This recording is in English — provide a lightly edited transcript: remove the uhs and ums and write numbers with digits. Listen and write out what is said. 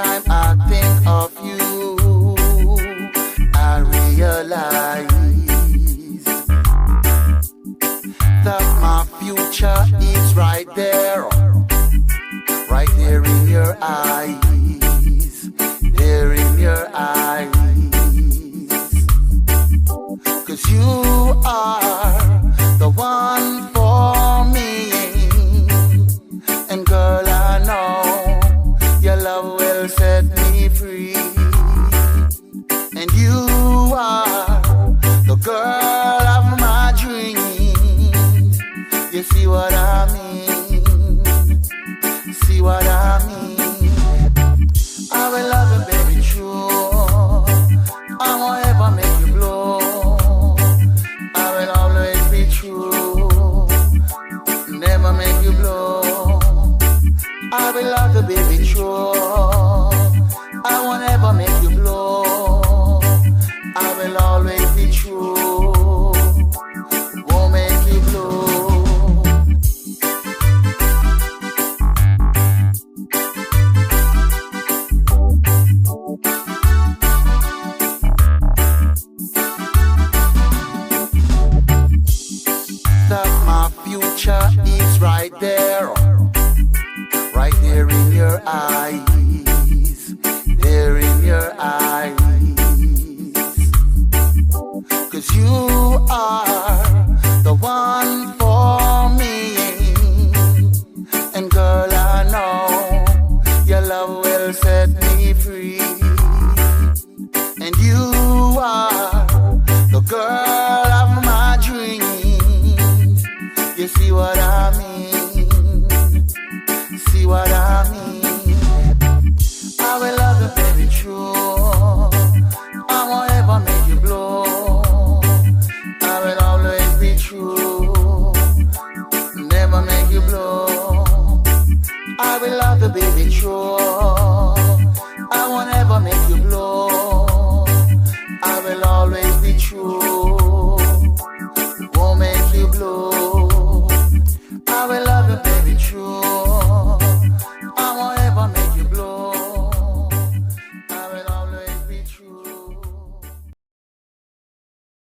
time I think of you, I realize that my future is right there in your eyes, there in your eyes. 'Cause you are the one for me, and girl, I know your love will set me free. And you are the girl of my dreams. You see what I mean? See what I mean? I will love you, baby, true. I won't ever make you blow. I will always be true, never make you blow. I will love you, baby, true. I won't ever make you blow. I will always be true, won't make you blow. That my future is right there in your eyes, there in your eyes. 'Cause you are the one for me, and girl, I know your love will set me free. And you are the girl of my dreams. You see what I mean? See what I